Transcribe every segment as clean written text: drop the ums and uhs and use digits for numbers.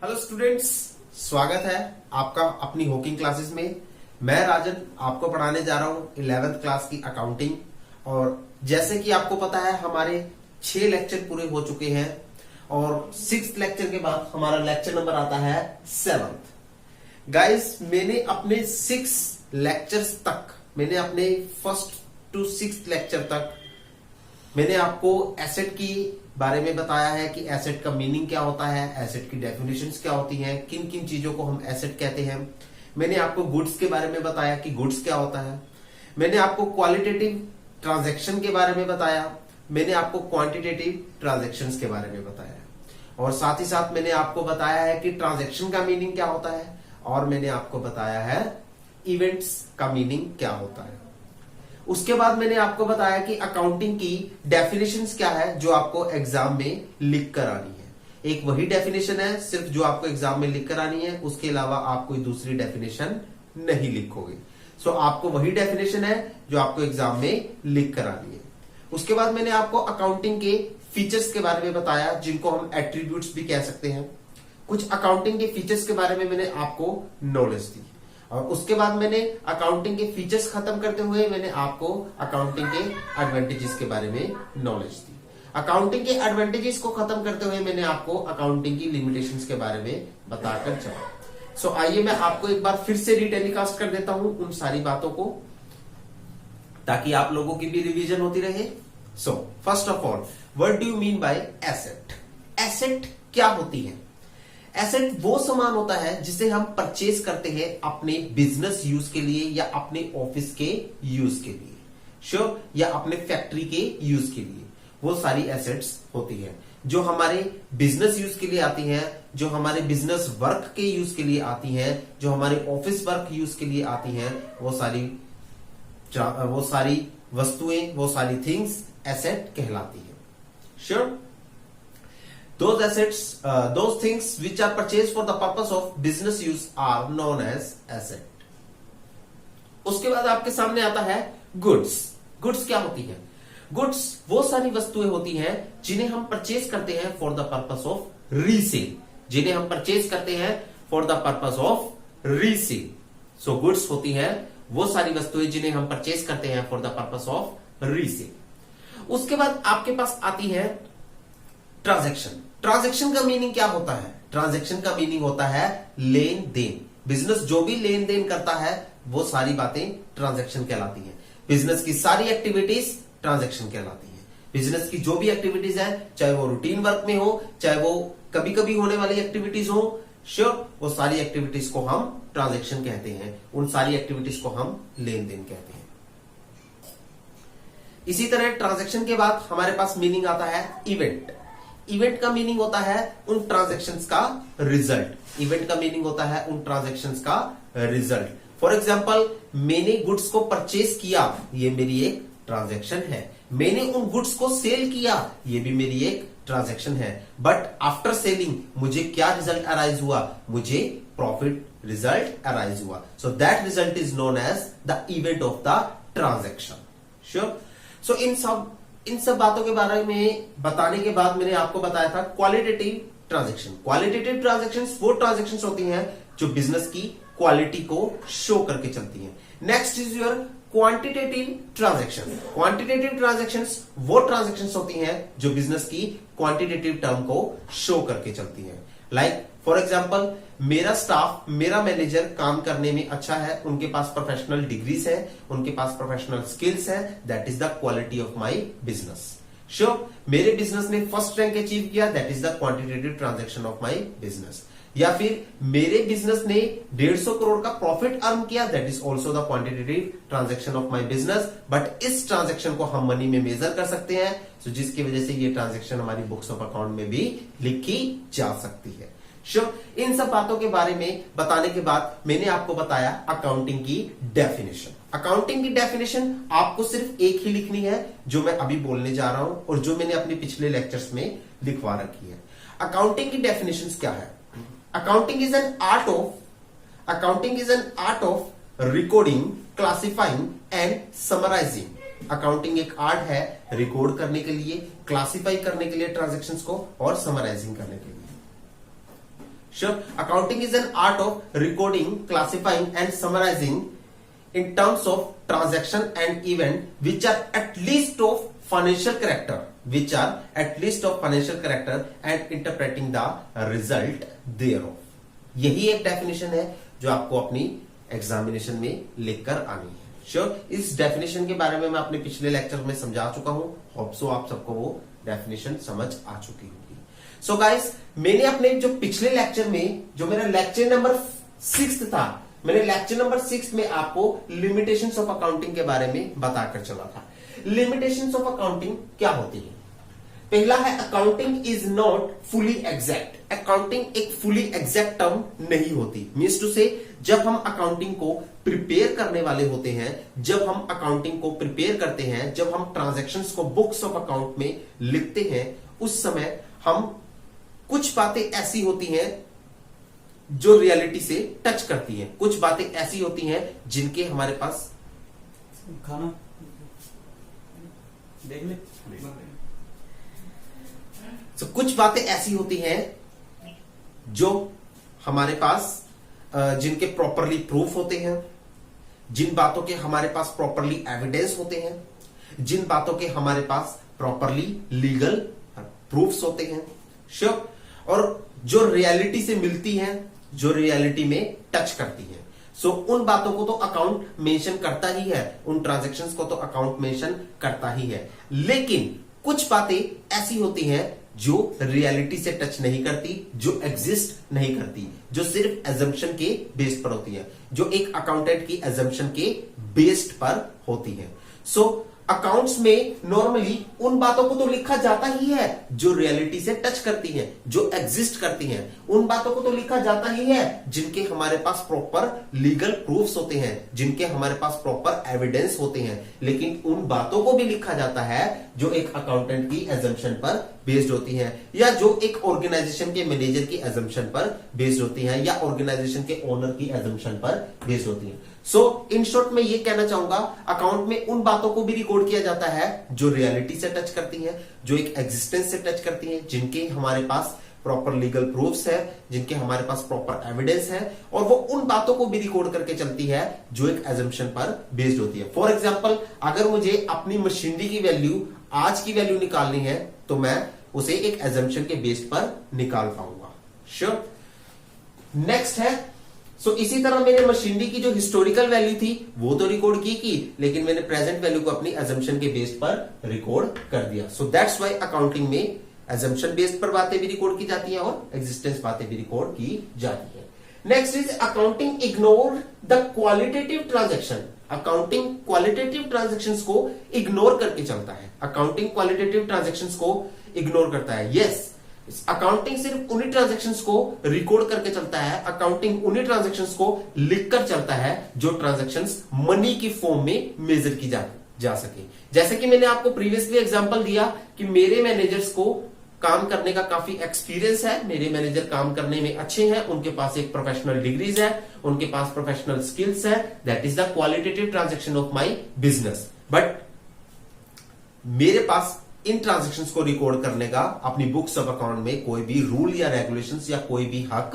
Hello students, स्वागत है आपका अपनी होकिंग क्लासेस में। मैं राजन आपको पढ़ाने जा रहा हूं 11th क्लास की अकाउंटिंग। और जैसे कि आपको पता है हमारे 6 लेक्चर पूरे हो चुके हैं और 6th लेक्चर के बाद हमारा लेक्चर नंबर आता है 7th। गाइस, मैंने अपने 6 लेक्चर्स तक, मैंने अपने 1st to 6th लेक्चर तक मैंने आपको एसेट की बारे में बताया है कि एसेट का मीनिंग क्या होता है, एसेट की डेफिनेशंस क्या होती हैं, किन किन चीजों को हम एसेट कहते हैं। मैंने आपको गुड्स के बारे में बताया कि गुड्स क्या होता है। मैंने आपको क्वालिटेटिव ट्रांजैक्शन के बारे में बताया। मैंने आपको क्वांटिटेटिव ट्रांजैक्शंस के बारे में बताया और साथ ही साथ मैंने आपको बताया है कि ट्रांजैक्शन का मीनिंग क्या होता है और मैंने आपको बताया है इवेंट्स का मीनिंग क्या होता है। उसके बाद मैंने आपको बताया कि अकाउंटिंग की डेफिनेशंस क्या है जो आपको एग्जाम में लिख कर आनी है। एक वही डेफिनेशन है सिर्फ जो आपको एग्जाम में लिख कर आनी है, उसके अलावा आप कोई दूसरी डेफिनेशन नहीं लिखोगे। सो आपको वही डेफिनेशन है जो आपको एग्जाम में लिख कर आनी है। उसके बाद मैंने आपको अकाउंटिंग के फीचर्स के बारे में बताया जिनको हम एट्रीब्यूट्स भी कह सकते हैं। कुछ अकाउंटिंग के फीचर्स के बारे में मैंने आपको नॉलेज दी और उसके बाद मैंने अकाउंटिंग के फीचर्स खत्म करते हुए मैंने आपको अकाउंटिंग के एडवांटेजेस के बारे में नॉलेज दी। अकाउंटिंग के एडवांटेजेस को खत्म करते हुए मैंने आपको अकाउंटिंग की लिमिटेशंस के बारे में बताकर चला। सो आइए मैं आपको एक बार फिर से रिटेलीकास्ट कर देता हूं उन सारी बातों को ताकि आप लोगों की भी रिवीजन होती रहे। So first of all, what do you mean by asset? Asset क्या होती है? एसेट वो सामान होता है जिसे हम परचेज करते हैं अपने बिजनेस यूज के लिए या अपने ऑफिस के यूज के लिए, श्योर, या अपने फैक्ट्री के यूज के लिए। वो सारी एसेट्स होती है जो हमारे बिजनेस यूज के लिए आती हैं, जो हमारे बिजनेस वर्क के यूज के लिए आती हैं, जो हमारे ऑफिस वर्क यूज के लिए आती हैं। वो सारी वस्तुएं, वो सारी थिंग्स एसेट कहलाती है, sure. Those assets, those things which are purchased for the purpose of business use are known as asset. उसके बाद आपके सामने आता है गुड्स। गुड्स क्या होती है? गुड्स वो सारी वस्तुएं होती हैं जिन्हें हम परचेज करते हैं for the purpose of resale, जिन्हें हम परचेज करते हैं for the purpose of resale. So goods होती है वो सारी वस्तुएं जिन्हें हम परचेज करते हैं for the purpose of resale. उसके बाद आपके पास आती है ट्रांजैक्शन। ट्रांजैक्शन का मीनिंग क्या होता है? ट्रांजैक्शन का मीनिंग होता है लेन देन। बिजनेस जो भी लेन देन करता है वो सारी बातें ट्रांजैक्शन कहलाती हैं। बिजनेस की सारी एक्टिविटीज ट्रांजैक्शन कहलाती हैं। बिजनेस की जो भी एक्टिविटीज है, चाहे वो रूटीन वर्क में हो, चाहे वो कभी कभी होने वाली एक्टिविटीज हो, श्योर, वो सारी एक्टिविटीज को हम ट्रांजैक्शन कहते हैं। उन सारी एक्टिविटीज को हम लेन देन कहते हैं। इसी तरह ट्रांजैक्शन के बाद हमारे पास मीनिंग आता है इवेंट। इवेंट का मीनिंग होता है उन ट्रांजैक्शंस का रिजल्ट। इवेंट का मीनिंग होता है उन ट्रांजैक्शंस का रिजल्ट। फॉर एग्जांपल, मैंने गुड्स को परचेज किया, ये मेरी एक ट्रांजैक्शन है। मैंने उन गुड्स को सेल किया, ये भी मेरी एक ट्रांजैक्शन है। बट आफ्टर सेलिंग मुझे क्या रिजल्ट अराइज हुआ? मुझे प्रॉफिट रिजल्ट अराइज हुआ। So that result is known as the event of the transaction, sure. So इन सब बातों के बारे में बताने के बाद मैंने आपको बताया था क्वालिटेटिव ट्रांजैक्शन। क्वालिटेटिव ट्रांजैक्शंस वो ट्रांजैक्शंस होती हैं जो बिजनेस की क्वालिटी को शो करके चलती हैं। Next is your quantitative transaction. Quantitative transactions वो ट्रांजैक्शंस होती हैं जो बिजनेस की क्वांटिटेटिव टर्म को शो करके चलती हैं। लाइक फॉर एग्जाम्पल, मेरा स्टाफ, मेरा मैनेजर काम करने में अच्छा है, उनके पास प्रोफेशनल डिग्रीज है, उनके पास प्रोफेशनल स्किल्स है, that is the quality of my business, sure. मेरे बिजनेस ने फर्स्ट रैंक अचीव किया, that is the quantitative transaction of my business. या फिर मेरे बिजनेस ने 150 करोड़ का प्रॉफिट अर्न किया, that is also the quantitative transaction of my business. But इस ट्रांजैक्शन को हम मनी में मेजर कर सकते हैं, सो जिसकी वजह से ये ट्रांजैक्शन हमारी बुक्स ऑफ अकाउंट में भी लिखी जा सकती है, श्योर। इन सब बातों के बारे में बताने के बाद मैंने आपको बताया अकाउंटिंग की डेफिनेशन। अकाउंटिंग की डेफिनेशन आपको सिर्फ एक ही लिखनी है जो मैं अभी बोलने जा रहा हूं और जो मैंने अपने पिछले लेक्चर्स में लिखवा रखी है। अकाउंटिंग की डेफिनेशन क्या है? Accounting is an art of recording, classifying and summarising. Accounting एक आर्ट है रिकॉर्ड करने के लिए, क्लासिफाई करने के लिए ट्रांजैक्शंस को और समराइजिंग करने के लिए, Sure. Accounting is an art of recording, classifying and summarizing in terms of transaction and event which are at least of financial character, and interpreting the result thereof. यही एक डेफिनेशन है जो आपको अपनी एग्जामिनेशन में लिखकर आनी है. श्योर. इस डेफिनेशन के बारे में मैं अपने पिछले लेक्चर में समझा चुका हूं. होप सो आप सबको वो डेफिनेशन समझ आ चुकी होगी. सो गाइस, मैंने अपने जो पिछले लेक्चर में, जो मेरा लेक्चर नंबर 6 था, मैंने लेक्चर नंबर 6 में आपको लिमिटेशंस ऑफ अकाउंटिंग के बारे में बताकर चला था. लिमिटेशंस ऑफ अकाउंटिंग क्या होती है? पहला है accounting is not fully exact. Accounting एक फुली एग्जैक्ट टर्म नहीं होती. मीन्स टू से, जब हम अकाउंटिंग को प्रिपेयर करने वाले होते हैं, जब हम अकाउंटिंग को प्रिपेयर करते हैं, जब हम ट्रांजैक्शंस को बुक्स ऑफ अकाउंट में लिखते हैं, उस समय हम कुछ बातें ऐसी होती हैं जो रियलिटी से टच करती हैं, कुछ बातें ऐसी होती हैं जिनके हमारे पास खाना देख ले. तो कुछ बातें ऐसी होती हैं जो हमारे पास जिनके प्रॉपरली प्रूफ होते हैं, जिन बातों के हमारे पास प्रॉपरली एविडेंस होते हैं, जिन बातों के हमारे पास प्रॉपरली लीगल प्रूफ्स होते हैं. श्योर. और जो रियलिटी से मिलती हैं, जो रियलिटी में टच करती हैं. सो उन बातों को तो अकाउंट मेंशन करता ही है, उन ट्रांजैक्शंस को तो अकाउंट मेंशन करता ही है. लेकिन कुछ बातें ऐसी होती हैं जो रियलिटी से टच नहीं करती, जो एग्जिस्ट नहीं करती, जो सिर्फ एजम्पशन के बेस्ड पर होती है, जो एक अकाउंटेंट की एजम्पशन के बेस्ड पर होती है. सो अकाउंट्स में नॉर्मली उन बातों को तो लिखा जाता ही है जो रियलिटी से टच करती हैं, जो एग्जिस्ट करती हैं. उन बातों को तो लिखा जाता ही है जिनके हमारे पास प्रॉपर लीगल प्रूफ्स होते हैं, जिनके हमारे पास प्रॉपर एविडेंस होते हैं. लेकिन उन बातों को भी लिखा जाता है जो एक अकाउंटेंट की एजम्पशन पर बेस्ड होती हैं, या जो एक ऑर्गेनाइजेशन के मैनेजर की एजम्पशन पर बेस्ड होती हैं, या ऑर्गेनाइजेशन के ओनर की एजम्पशन पर बेस्ड होती हैं. सो इन शॉर्ट में ये कहना चाहूंगा, अकाउंट में उन बातों को भी रिकॉर्ड किया जाता है जो रियलिटी से टच करती हैं, जो एक एग्जिस्टेंस से टच करती हैं, जिनके हमारे पास प्रॉपर लीगल प्रूफ्स है, जिनके हमारे पास प्रॉपर एविडेंस है, और वो उन बातों को भी रिकॉर्ड करके चलती है जो एक एजम्पशन पर बेस्ड होती है. फॉर एग्जाम्पल, अगर मुझे अपनी मशीनरी की वैल्यू, आज की वैल्यू निकालनी है, तो मैं उसे एक एजम्पशन के बेस पर निकाल पाऊंगा. श्योर. नेक्स्ट है, इसी तरह मैंने मशीनरी की जो हिस्टोरिकल वैल्यू थी वो तो रिकॉर्ड की, लेकिन मैंने प्रेजेंट वैल्यू को अपनी एजम्पशन के बेस पर रिकॉर्ड कर दिया. सो दैट्स व्हाई अकाउंटिंग में एजम्पशन बेस्ड पर बातें भी रिकॉर्ड की जाती है और एग्जिस्टेंस बातें भी रिकॉर्ड की जाती है. Next is accounting ignore the qualitative transaction. Accounting qualitative transactions को इग्नोर करके चलता है. अकाउंटिंग क्वालिटेटिव ट्रांजैक्शंस को इग्नोर करता है. यस, अकाउंटिंग सिर्फ उन्हीं ट्रांजैक्शंस को रिकॉर्ड करके चलता है, अकाउंटिंग उन्हीं ट्रांजैक्शंस को लिखकर चलता है जो ट्रांजैक्शंस मनी की फॉर्म में मेजर की जा सके. जैसे कि मैंने आपको प्रीवियसली एग्जांपल दिया कि मेरे मैनेजर्स को काम करने का काफी एक्सपीरियंस है, मेरे मैनेजर काम करने में अच्छे हैं, उनके पास एक प्रोफेशनल डिग्रीज है, उनके पास प्रोफेशनल स्किल्स है. That is the qualitative transaction of my business. But मेरे पास इन ट्रांजैक्शंस को रिकॉर्ड करने का अपनी बुक्स ऑफ अकाउंट में कोई भी रूल या रेगुलेशंस या कोई भी हक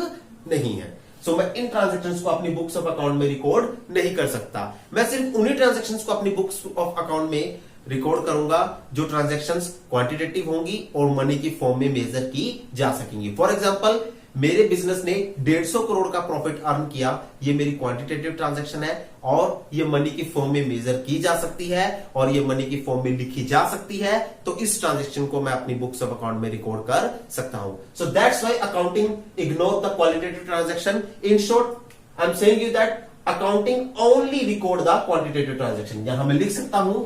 नहीं है. सो मैं इन ट्रांजैक्शंस को अपनी बुक्स ऑफ अकाउंट में रिकॉर्ड नहीं कर सकता. मैं सिर्फ उन्हीं ट्रांजैक्शंस को अपनी बुक्स ऑफ अकाउंट में रिकॉर्ड करूंगा जो ट्रांजैक्शंस क्वांटिटेटिव होंगी और मनी की फॉर्म में मेजर की जा सकेंगी. फॉर एग्जांपल, मेरे बिजनेस ने 150 करोड़ का प्रॉफिट अर्न किया, ये मेरी क्वांटिटेटिव ट्रांजैक्शन है और ये मनी की फॉर्म में मेजर की जा सकती है और ये मनी की फॉर्म में लिखी जा सकती है. तो इस ट्रांजैक्शन को मैं अपनी बुक्स ऑफ अकाउंट में रिकॉर्ड कर सकता हूं. So that's why accounting ignore the qualitative transaction. In short, I am saying you that accounting only record the quantitative transaction. यहां मैं लिख सकता हूं,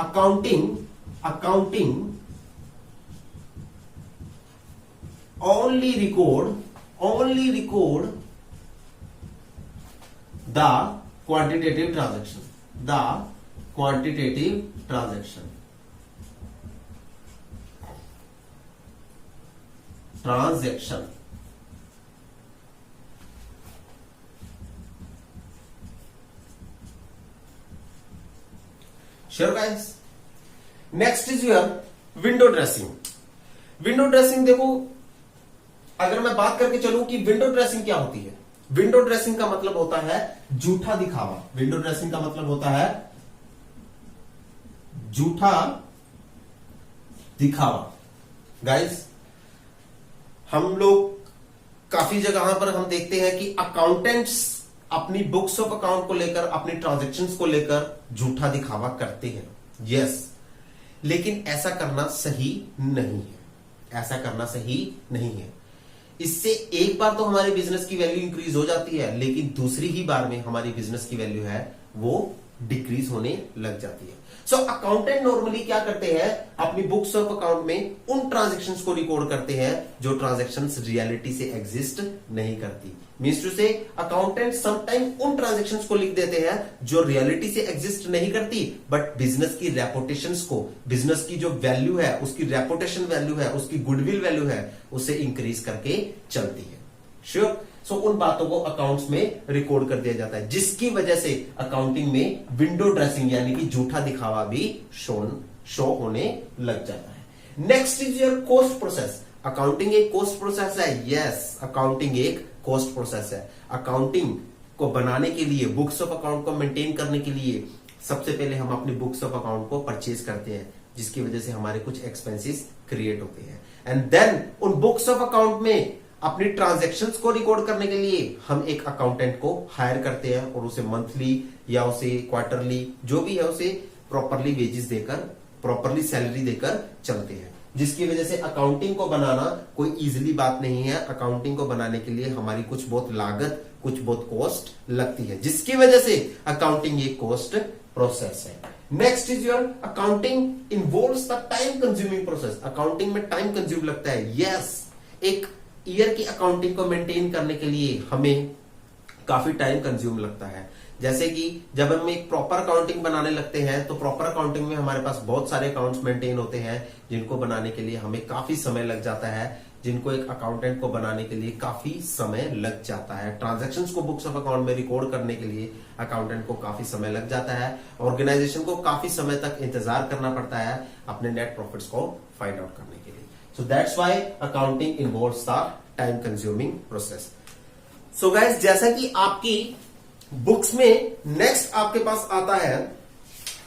accounting only record the quantitative transaction. Sure guys. Next is your window dressing. Window dressing देखो, अगर मैं बात करके चलूं कि विंडो ड्रेसिंग क्या होती है, विंडो ड्रेसिंग का मतलब होता है झूठा दिखावा। विंडो ड्रेसिंग का मतलब होता है झूठा दिखावा। गाइस, हम लोग काफी जगह पर हम देखते हैं कि अकाउंटेंट्स अपनी बुक्स ऑफ अकाउंट को लेकर, अपनी ट्रांजैक्शंस को लेकर झूठा दिखावा करते हैं। यस, लेकिन ऐसा करना सही नहीं है, ऐसा करना सही नहीं है। इससे एक बार तो हमारे बिजनेस की वैल्यू इंक्रीज हो जाती है, लेकिन दूसरी ही बार में हमारी बिजनेस की वैल्यू है वो डिक्रीज होने लग जाती है। सो अकाउंटेंट नॉर्मली क्या करते हैं, अपनी बुक्स ऑफ अकाउंट में उन ट्रांजैक्शंस को रिकॉर्ड करते हैं जो ट्रांजैक्शंस रियलिटी से एग्जिस्ट नहीं करती। मींस टू से अकाउंटेंट समटाइम उन ट्रांजैक्शंस को लिख देते हैं जो रियलिटी से एग्जिस्ट नहीं करती, बट बिजनेस की रेपुटेशंस को, बिजनेस की जो वैल्यू है, उसकी रेपुटेशन वैल्यू है, उसकी गुडविल वैल्यू है, उसे इंक्रीज करके चलती है। श्योर। सो उन बातों को अकाउंट्स में रिकॉर्ड कर दिया जाता है, जिसकी वजह से अकाउंटिंग में विंडो ड्रेसिंग यानी कि झूठा दिखावा भी शो होने लग जाता है। Next is your cost process. Accounting एक कॉस्ट प्रोसेस है। यस, अकाउंटिंग एक कॉस्ट प्रोसेस है। अकाउंटिंग को बनाने के लिए, बुक्स ऑफ अकाउंट को मेंटेन करने के लिए सबसे पहले हम अपनी बुक्स ऑफ अकाउंट को परचेज करते हैं, जिसकी वजह से हमारे कुछ एक्सपेंसेस क्रिएट होते हैं। एंड देन उन बुक्स ऑफ अकाउंट में अपनी ट्रांजैक्शंस को रिकॉर्ड करने के लिए हम एक अकाउंटेंट को हायर करते हैं और उसे मंथली या उसे क्वार्टरली जो भी है उसे प्रॉपरली वेजेस देकर, प्रॉपरली सैलरी देकर चलते हैं, जिसकी वजह से अकाउंटिंग को बनाना कोई इजीली बात नहीं है। अकाउंटिंग को बनाने के लिए हमारी कुछ बहुत लागत, कुछ बहुत कॉस्ट लगती है, जिसकी वजह से अकाउंटिंग एक कॉस्ट प्रोसेस है। Next is your accounting involves the time consuming process. Accounting में टाइम कंज्यूम लगता है। यस, एक ईयर की अकाउंटिंग को मेंटेन करने के लिए हमें काफी टाइम कंज्यूम लगता है। जैसे कि जब हम एक प्रॉपर अकाउंटिंग बनाने लगते हैं तो प्रॉपर अकाउंटिंग में हमारे पास बहुत सारे अकाउंट्स मेंटेन होते हैं, जिनको बनाने के लिए हमें काफी समय लग जाता है, जिनको एक अकाउंटेंट को बनाने के लिए काफी समय लग जाता है। ट्रांजैक्शंस को बुक्स ऑफ अकाउंट में रिकॉर्ड करने के लिए अकाउंटेंट को काफी समय लग जाता है। ऑर्गेनाइजेशन को काफी समय तक इंतजार करना पड़ता है अपने नेट प्रॉफिट्स को फाइंड आउट करने के लिए। So that's why accounting involves the time consuming process. So guys, जैसा कि आपकी बुक्स में नेक्स्ट आपके पास आता है,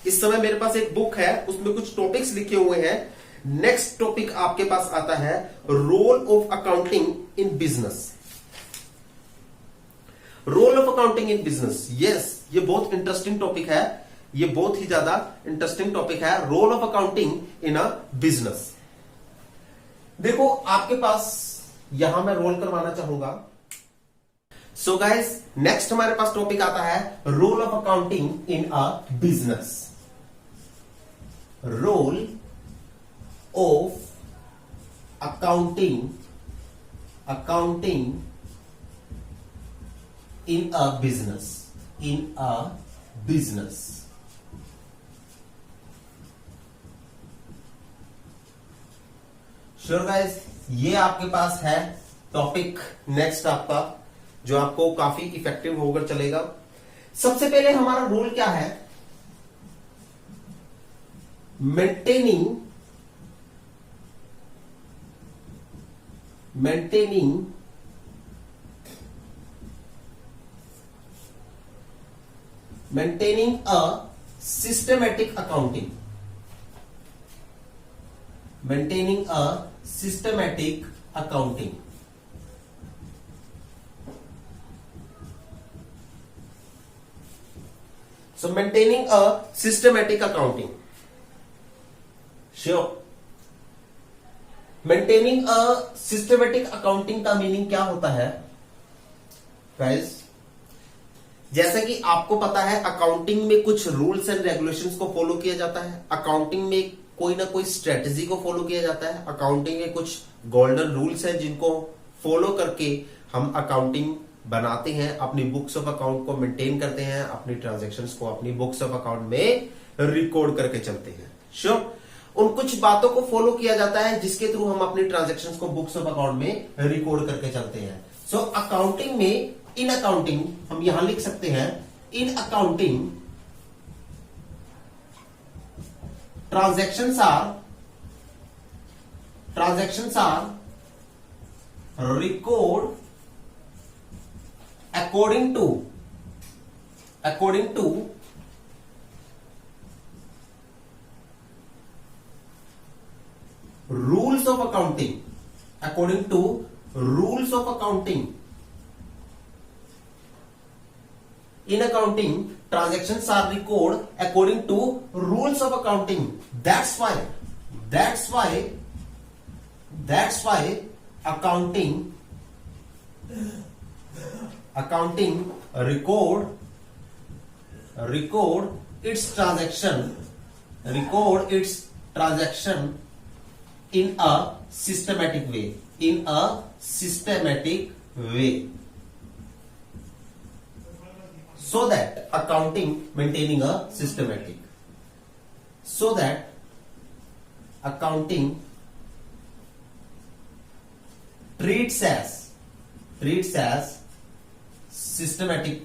इस समय मेरे पास एक बुक है, उसमें कुछ टॉपिक्स लिखे हुए हैं। नेक्स्ट टॉपिक आपके पास आता है role of accounting in business. Role of accounting in business. Yes, ये बहुत इंटरेस्टिंग टॉपिक है, ये बहुत ही ज्यादा इंटरेस्टिंग टॉपिक है, role of accounting in a business. देखो, आपके पास यहां मैं रोल करवाना चाहूंगा। सो गाइस, नेक्स्ट हमारे पास टॉपिक आता है role of accounting in a business. Role of accounting in a business, in a business. Sure guys, ये आपके पास है टॉपिक नेक्स्ट आपका, जो आपको काफी इफेक्टिव होकर चलेगा। सबसे पहले हमारा रोल क्या है, maintaining a systematic accounting, maintaining a systematic accounting. So maintaining a systematic accounting. Sure. Maintaining a systematic accounting का मीनिंग क्या होता है गाइस? जैसा कि आपको पता है अकाउंटिंग में कुछ रूल्स एंड रेगुलेशंस को फॉलो किया जाता है, अकाउंटिंग में कोई ना कोई स्ट्रेटेजी को फॉलो किया जाता है, अकाउंटिंग में कुछ गोल्डन रूल्स हैं जिनको फॉलो करके हम अकाउंटिंग बनाते हैं, अपनी बुक्स ऑफ अकाउंट को मेंटेन करते हैं, अपनी ट्रांजैक्शंस को अपनी बुक्स ऑफ अकाउंट में रिकॉर्ड करके चलते हैं। श्योर, उन कुछ बातों को फॉलो किया जाता है जिसके थ्रू हम अपनी ट्रांजैक्शंस को बुक्स ऑफ अकाउंट में रिकॉर्ड करके चलते हैं। सो अकाउंटिंग में, इन अकाउंटिंग हम यहां लिख सकते हैं, in accounting transactions are record according to rules of accounting, according to rules of accounting. In accounting, transactions are recorded according to rules of accounting. That's why accounting record its transaction in a systematic way, so that accounting maintaining a systematic, so that accounting treats as systematic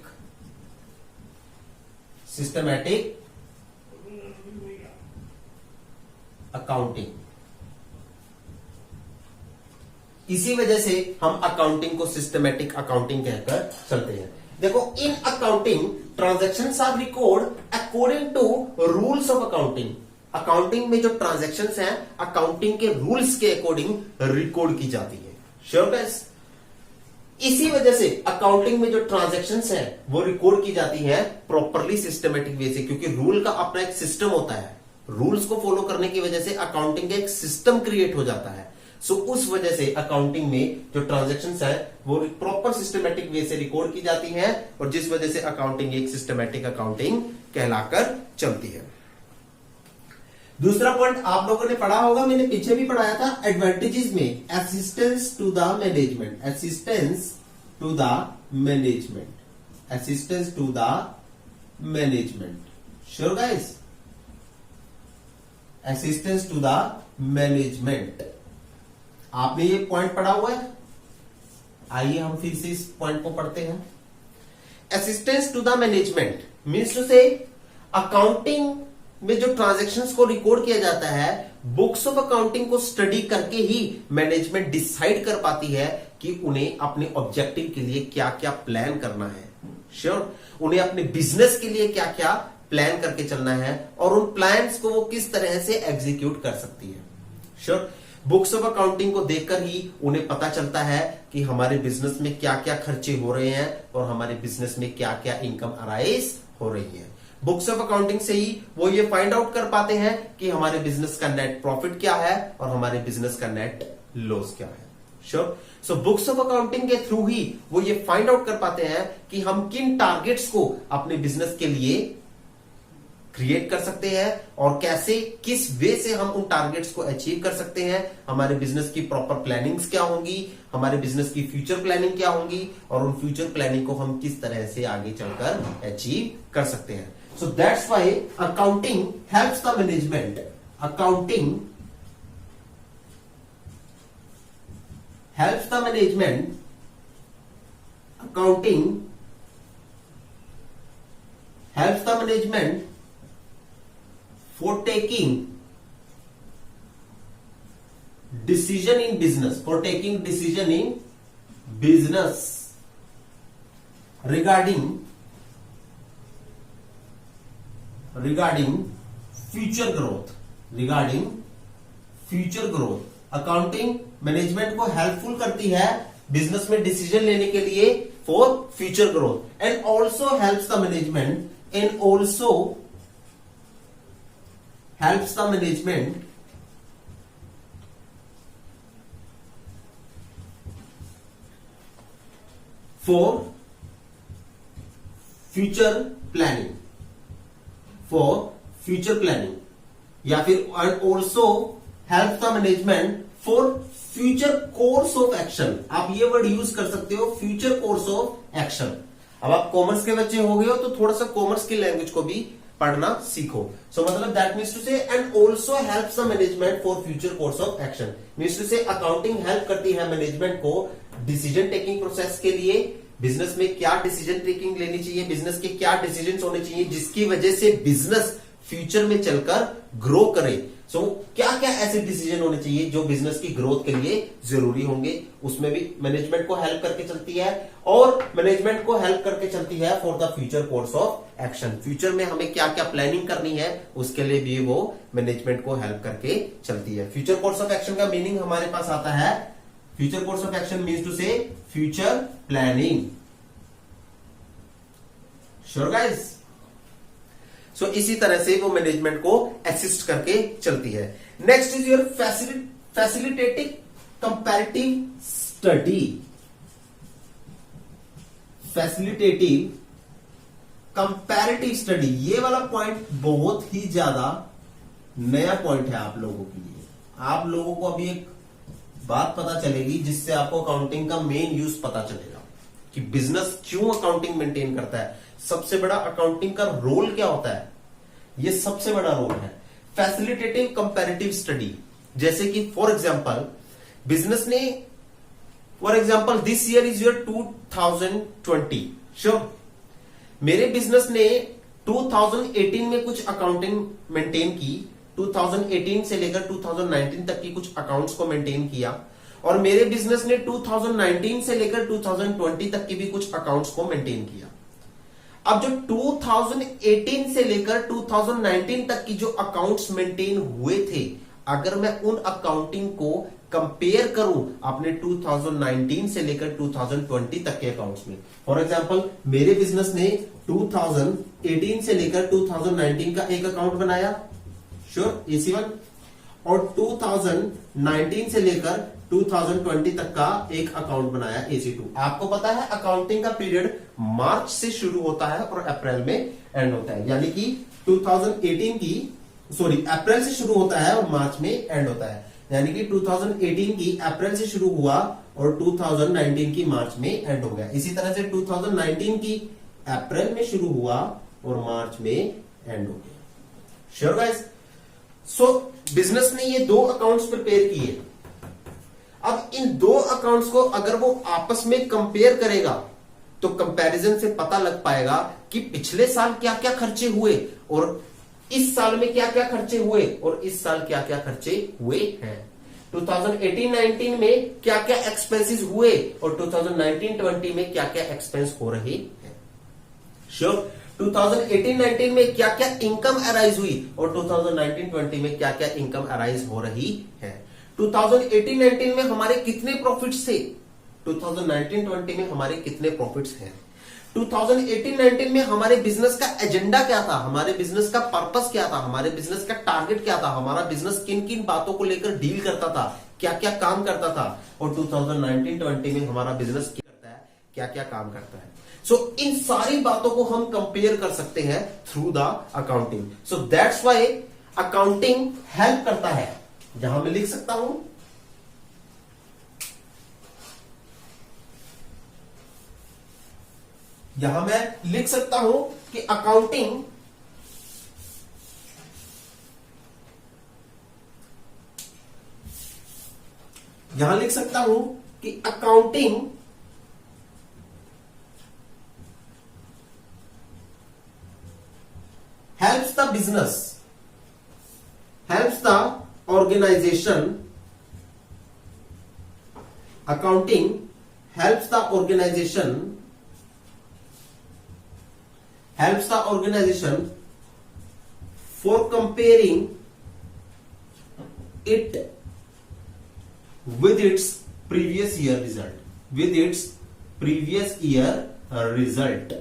accounting. इसी वजह से हम accounting को systematic accounting कहकर चलते हैं। देखो, in accounting transactions are record according to rules of accounting. Accounting में जो ट्रांजैक्शंस हैं अकाउंटिंग के रूल्स के अकॉर्डिंग रिकॉर्ड की जाती है। Sure guys? इसी वजह से अकाउंटिंग में जो ट्रांजैक्शंस हैं वो रिकॉर्ड की जाती हैं प्रॉपरली सिस्टमैटिक वे से, क्योंकि रूल का अपना एक सिस्टम होता है। रूल्स को फॉलो करने की वजह से अकाउंटिंग का एक सिस्टम क्रिएट हो जाता है। सो उस वजह से अकाउंटिंग में जो ट्रांजैक्शंस है वो प्रॉपर सिस्टमैटिक वे से रिकॉर्ड की जाती हैं, और जिस वजह से अकाउंटिंग एक सिस्टमैटिक अकाउंटिंग कहलाकर चलती है। दूसरा पॉइंट आप लोगों ने पढ़ा होगा, मैंने पीछे भी पढ़ाया था, एडवांटेजेस में assistance to the management. Sure guys? Assistance to the management, आपने ये पॉइंट पढ़ा हुआ है। आइए हम फिर से इस पॉइंट को पढ़ते हैं। Assistance to the management means to say accounting में जो ट्रांजैक्शंस को रिकॉर्ड किया जाता है, बुक्स ऑफ अकाउंटिंग को स्टडी करके ही मैनेजमेंट डिसाइड कर पाती है कि उन्हें अपने ऑब्जेक्टिव के लिए क्या क्या प्लान करना है। श्योर? उन्हें अपने बिजनेस के लिए क्या क्या प्लान करके चलना है, और उन प्लान्स को वो किस तरह से एग्जीक्यूट कर सकती है। श्योर? बुक्स ऑफ अकाउंटिंग को देखकर ही उन्हें पता चलता है कि हमारे बिजनेस में क्या क्या खर्चे हो रहे हैं और हमारे बिजनेस में क्या क्या इनकम अराइज हो रही है। बुक्स ऑफ अकाउंटिंग से ही वो ये फाइंड आउट कर पाते हैं कि हमारे बिजनेस का नेट प्रॉफिट क्या है और हमारे बिजनेस का नेट लॉस क्या है। Sure? So books of accounting के थ्रू ही वो ये फाइंड आउट कर पाते हैं कि हम किन टारगेट्स को अपने बिजनेस के लिए क्रिएट कर सकते हैं और कैसे, किस वे से हम उन टारगेट्स को अचीव कर सकते हैं। हमारे बिजनेस की प्रॉपर प्लानिंग्स क्या होंगी, हमारे बिजनेस की फ्यूचर प्लानिंग क्या होंगी, और उन फ्यूचर प्लानिंग को हम किस तरह से आगे चलकर अचीव कर सकते हैं। So that's why accounting helps the management. Accounting helps the management, accounting helps the management for taking decision in business, regarding future growth। Accounting management को हेल्पफुल करती है बिजनेस में डिसीजन लेने के लिए for future growth, and also helps the management for future planning, या फिर also help the management for future course of action. आप ये वर्ड यूज कर सकते हो, फ्यूचर कोर्स ऑफ एक्शन। अब आप कॉमर्स के बच्चे हो गए हो तो थोड़ा सा कॉमर्स की लैंग्वेज को भी पढ़ना सीखो। सो मतलब that means to say and also helps the management for future course of action. Means to say accounting help करती है मैनेजमेंट को डिसीजन टेकिंग प्रोसेस के लिए, बिजनेस में क्या डिसीजन टेकिंग लेनी चाहिए, बिजनेस के क्या डिसीजन होने चाहिए जिसकी वजह से बिजनेस फ्यूचर में चलकर ग्रो करे। सो क्या क्या ऐसे डिसीजन होने चाहिए जो बिजनेस की ग्रोथ के लिए जरूरी होंगे, उसमें भी मैनेजमेंट को हेल्प करके चलती है, और मैनेजमेंट को हेल्प करके चलती है for the future course of action. Future में हमें क्या क्या प्लानिंग करनी है उसके लिए भी वो मैनेजमेंट को हेल्प करके चलती है। फ्यूचर कोर्स ऑफ एक्शन का मीनिंग हमारे पास आता है, future course of action means to say future planning. Sure guys? So इसी तरह से वो मैनेजमेंट को असिस्ट करके चलती है। Next is your facilitating comparative study. Facilitative comparative study, ये वाला पॉइंट बहुत ही ज्यादा नया पॉइंट है आप लोगों के लिए। आप लोगों को अभी एक बात पता चलेगी जिससे आपको अकाउंटिंग का मेन यूज पता चलेगा कि बिजनेस क्यों अकाउंटिंग मेंटेन करता है, सबसे बड़ा अकाउंटिंग का रोल क्या होता है, ये सबसे बड़ा रोल है। फैसिलिटेटिव कंपैरेटिव स्टडी, जैसे कि फॉर एग्जांपल बिजनेस ने, for example this year is your 2020, sure मेरे बिजनेस ने 2018 में कुछ अकाउंटिंग मेंटेन की, 2018 से लेकर 2019 तक की कुछ अकाउंट्स को मेंटेन किया, और मेरे बिजनेस ने 2019 से लेकर 2020 तक की भी कुछ अकाउंट्स को मेंटेन किया। अब जो 2018 से लेकर 2019 तक की जो अकाउंट्स मेंटेन हुए थे, अगर मैं उन अकाउंटिंग को कंपेयर करूं अपने 2019 से लेकर 2020 तक के अकाउंट्स में, फॉर एग्जांपल मेरे बिजनेस ने 2018 से लेकर 2019 का एक अकाउंट बनाया, श्योर AC1, और 2019 से लेकर 2020 तक का एक अकाउंट बनाया AC2। आपको पता है अकाउंटिंग का पीरियड मार्च से शुरू होता है और अप्रैल में एंड होता है, यानी कि 2018 की अप्रैल से शुरू होता है और मार्च में एंड होता है, यानी कि 2018 की अप्रैल से शुरू हुआ और 2019 की मार्च में एंड हो गया। इसी तरह से 2019 की अप्रैल में शुरू हुआ और मार्च में एंड हो गया। Sure guys? सो बिजनेस ने ये दो अकाउंट्स प्रिपेयर किए। अब इन दो अकाउंट्स को अगर वो आपस में कंपेयर करेगा तो कंपैरिजन से पता लग पाएगा कि पिछले साल क्या क्या खर्चे हुए और इस साल में क्या क्या खर्चे हुए और इस साल क्या क्या खर्चे हुए हैं। 2018-19 में क्या क्या एक्सपेंसेस हुए और 2019-20 में क्या क्या एक्सपेंस हो रहे हैं। श्योर? 2018-19 में क्या क्या इनकम अराइज हुई और 2019-20 में क्या क्या इनकम अराइज हो रही है। 2018-19 में हमारे कितने प्रॉफिट्स थे, 2019-20 में हमारे कितने प्रॉफिट्स हैं। 2018-19 में हमारे बिजनेस का एजेंडा क्या था, हमारे बिजनेस का पर्पस क्या था, हमारे बिजनेस का टारगेट क्या था, हमारा बिजनेस किन किन बातों को लेकर डील करता था, क्या क्या काम करता था, और 2019-20 में हमारा बिजनेस क्या करता है, क्या क्या काम करता है। सो इन सारी बातों को हम कंपेयर कर सकते हैं through the accounting. So that's why accounting help करता है। जहां मैं लिख सकता हूं, यहां मैं लिख सकता हूं कि अकाउंटिंग यहां लिख सकता हूं कि accounting helps the business, helps the organization, accounting helps the organization, helps the organization for comparing it with its previous year result, with its previous year result,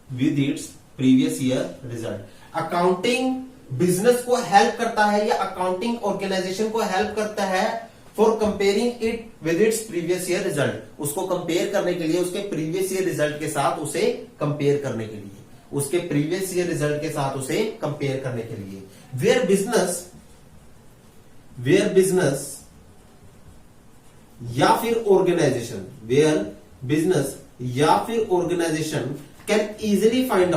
with its previous year result। Accounting business को help करता है या accounting organisation को help करता है for comparing it with its previous year result, उसको compare करने के लिए, उसके प्रीवियस ईयर रिजल्ट के साथ उसे कंपेयर करने के लिए, उसके प्रीवियस ईयर रिजल्ट के साथ उसे कंपेयर करने के लिए। वेयर बिजनेस या फिर ऑर्गेनाइजेशन, वेयर बिजनेस या फिर organisation can easily find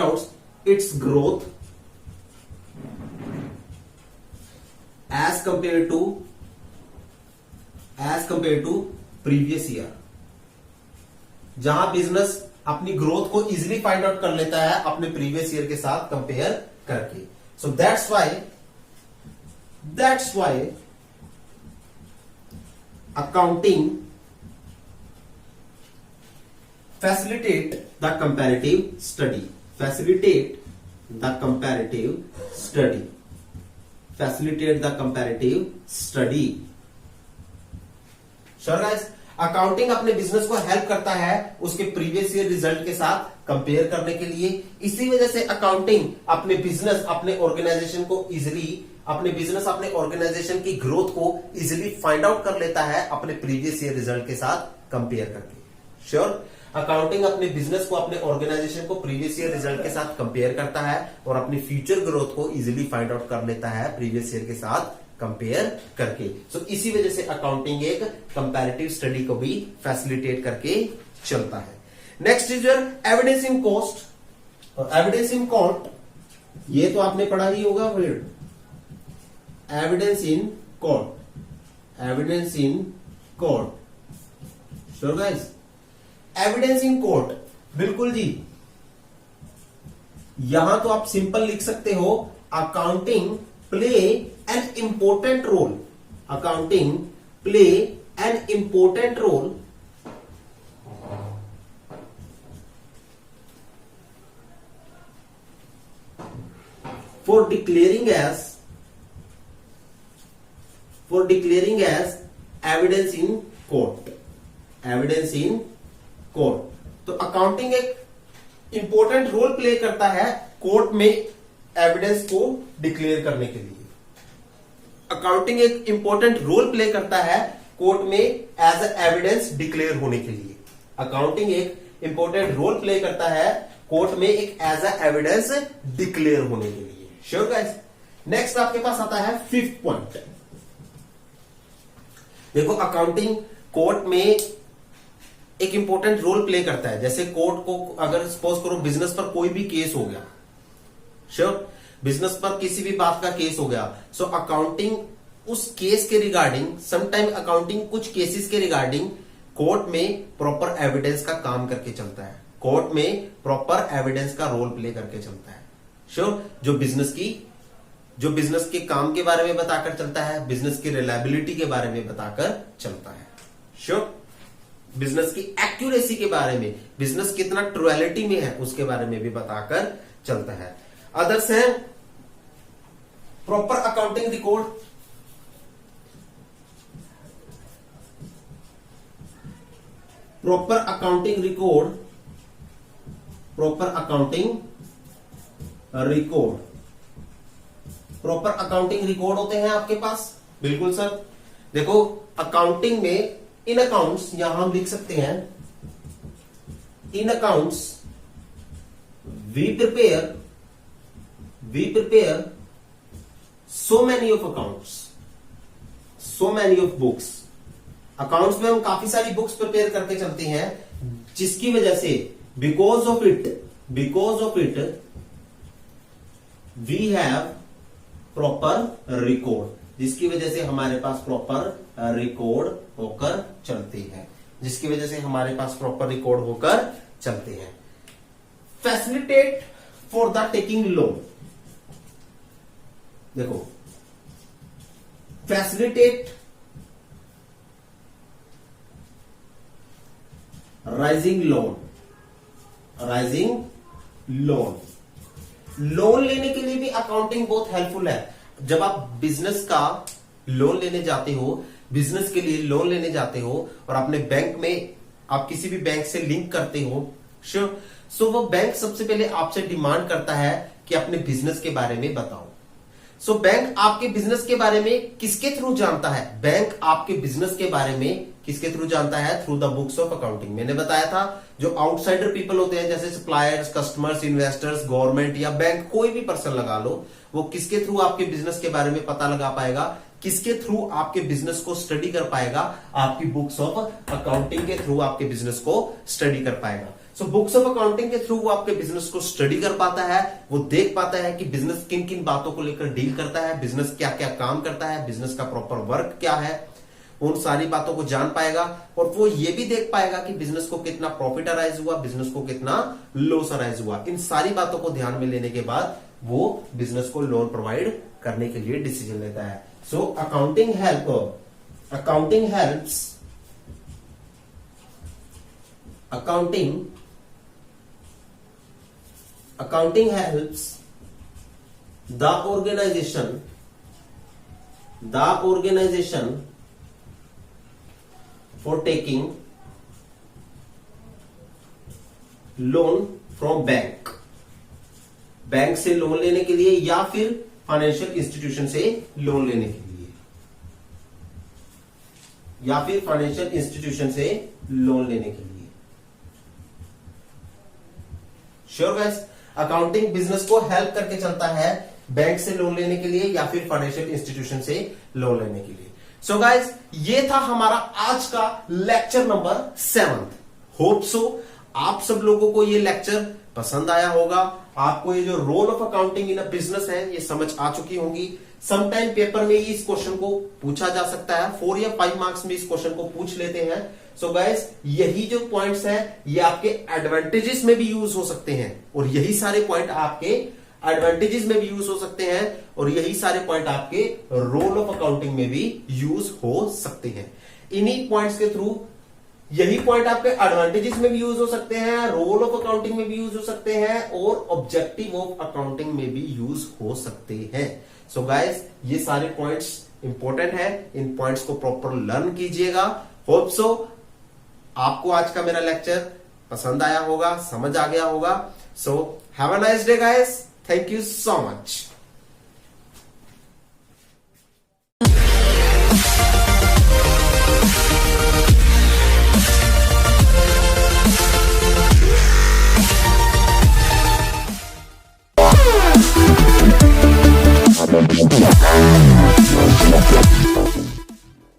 out its growth as compared to previous year, जहां बिजनेस अपनी ग्रोथ को इजीली फाइंड आउट कर लेता है अपने प्रीवियस ईयर के साथ कंपेयर करके। So that's why accounting facilitate the comparative study, facilitate the comparative study, facilitate the comparative study। Sure guys, accounting अपने बिजनेस को हेल्प करता है उसके प्रीवियस ईयर रिजल्ट के साथ कंपेयर करने के लिए। इसी वजह से अकाउंटिंग अपने बिजनेस, अपने ऑर्गेनाइजेशन को इजिली, अपने ऑर्गेनाइजेशन की ग्रोथ को इजिली फाइंड आउट कर लेता है अपने प्रीवियस ईयर रिजल्ट के साथ कंपेयर करके। श्योर, अकाउंटिंग अपने बिजनेस को, अपने ऑर्गेनाइजेशन को प्रीवियस ईयर रिजल्ट के साथ कंपेयर करता है और अपनी फ्यूचर ग्रोथ को इजीली फाइंड आउट कर लेता है प्रीवियस ईयर के साथ कंपेयर करके। सो इसी वजह से अकाउंटिंग एक कंपैरेटिव स्टडी को भी फैसिलिटेट करके चलता है। Next is your evidence in cost और एविडेंस इन कॉस्ट, ये तो आपने पढ़ा ही होगा फिर। Evidence in cost, evidence in cost. Sure guys, evidence in court, बिल्कुल जी। यहां तो आप सिंपल लिख सकते हो, accounting play an important role, accounting play an important role for declaring as evidence in court, evidence in court. तो accounting एक इंपॉर्टेंट रोल प्ले करता है कोर्ट में एविडेंस को डिक्लेयर करने के लिए। अकाउंटिंग एक इंपॉर्टेंट रोल प्ले करता है कोर्ट में एज ए एविडेंस डिक्लेयर होने के लिए। अकाउंटिंग एक इंपॉर्टेंट रोल प्ले करता है कोर्ट में एक एज ए एविडेंस डिक्लेयर होने के लिए। श्योर गाइस, नेक्स्ट आपके पास आता है फिफ्थ पॉइंट। देखो, अकाउंटिंग कोर्ट में एक इंपॉर्टेंट रोल प्ले करता है। जैसे कोर्ट को अगर सपोज करो बिजनेस पर कोई भी केस हो गया, श्योर, बिजनेस पर किसी भी बात का केस हो गया, सो अकाउंटिंग उस केस के रिगार्डिंग, समटाइम अकाउंटिंग कुछ केसेस के रिगार्डिंग कोर्ट में प्रॉपर एविडेंस का काम करके चलता है, कोर्ट में प्रॉपर एविडेंस का रोल प्ले करके चलता है। श्योर, जो बिजनेस के काम के बारे में बताकर चलता है, बिजनेस की रिलायबिलिटी के बारे में बताकर चलता है। श्योर, बिजनेस की एक्यूरेसी के बारे में, बिजनेस कितना ट्रुएलिटी में है उसके बारे में भी बताकर चलता है। अदर्स हैं proper accounting record, proper accounting record, proper accounting record, proper accounting record होते हैं आपके पास। बिल्कुल सर, देखो अकाउंटिंग में इन अकाउंट्स, यहां हम लिख सकते हैं in accounts we prepare so many of accounts, so many of books. Accounts में हम काफी सारी बुक्स प्रिपेयर करके चलते हैं, जिसकी वजह से because of it we have proper record, जिसकी वजह से हमारे पास प्रॉपर रिकॉर्ड होकर चलते हैं, जिसकी वजह से हमारे पास प्रॉपर रिकॉर्ड होकर चलते हैं। Facilitate for the taking loan, देखो फैसिलिटेट राइजिंग लोन, लोन लेने के लिए भी अकाउंटिंग बहुत हेल्पफुल है। जब आप बिजनेस का लोन लेने जाते हो, बिजनेस के लिए लोन लेने जाते हो और अपने बैंक में, आप किसी भी बैंक से लिंक करते हो, श्योर, सो वो बैंक सबसे पहले आपसे डिमांड करता है कि अपने बिजनेस के बारे में बताओ। सो बैंक आपके बिजनेस के बारे में किसके थ्रू जानता है? बैंक आपके बिजनेस के बारे में किसके थ्रू जानता है? Through the books of accounting. मैंने बताया था जो आउटसाइडर पीपल होते हैं, जैसे सप्लायर्स, कस्टमर्स, इन्वेस्टर्स, गवर्नमेंट या बैंक, कोई भी पर्सन लगा लो, वो किसके थ्रू आपके बिजनेस के बारे में पता लगा पाएगा, किसके थ्रू आपके बिजनेस को स्टडी कर पाएगा? आपकी बुक्स ऑफ अकाउंटिंग के थ्रू आपके बिजनेस को स्टडी कर पाएगा। सो बुक्स ऑफ अकाउंटिंग के थ्रू वो आपके बिजनेस को स्टडी कर पाता है, वो देख पाता है कि बिजनेस किन किन बातों को लेकर डील करता है, बिजनेस क्या क्या काम करता है, बिजनेस का प्रॉपर वर्क क्या है, उन सारी बातों को जान पाएगा और वो ये भी देख पाएगा कि बिजनेस को कितना प्रॉफिट अराइज हुआ, बिजनेस को कितना लॉस अराइज हुआ। इन सारी बातों को ध्यान में लेने के बाद वो बिजनेस को लोन प्रोवाइड करने के लिए डिसीजन लेता है। So accounting helps the organization for taking loan from bank से लोन लेने के लिए या फिर फाइनेंशियल इंस्टीट्यूशन से लोन लेने के लिए, श्योर गाइस, अकाउंटिंग बिजनेस को हेल्प करके चलता है बैंक से लोन लेने के लिए या फिर फाइनेंशियल इंस्टीट्यूशन से लोन लेने के लिए। सो गाइस, ये था हमारा आज का लेक्चर नंबर 7। होप सो आप सब लोगों को ये लेक्चर पसंद आया होगा। आपको ये जो role of accounting in a business है ये समझ आ चुकी होंगी। समटाइम पेपर में इस क्वेश्चन को पूछा जा सकता है, 4 या 5 मार्क्स में इस क्वेश्चन को पूछ लेते हैं। सो गाइस, यही जो पॉइंट्स हैं ये आपके एडवांटेजेस में भी यूज हो सकते हैं और यही सारे पॉइंट आपके एडवांटेजेस में भी यूज हो सकते हैं और यही सारे पॉइंट आपके रोल ऑफ अकाउंटिंग में भी यूज हो सकते हैं। इन्हीं पॉइंट्स के थ्रू यही पॉइंट आपके एडवांटेजेस में भी यूज हो सकते हैं, रोल ऑफ अकाउंटिंग में भी यूज हो सकते हैं और ऑब्जेक्टिव ऑफ अकाउंटिंग में भी यूज हो सकते हैं। सो गाइस, ये सारे पॉइंट्स इंपॉर्टेंट है, इन पॉइंट्स को प्रॉपर लर्न कीजिएगा। होप सो आपको आज का मेरा लेक्चर पसंद आया होगा, समझ आ गया होगा। So have a nice day guys, thank you so much.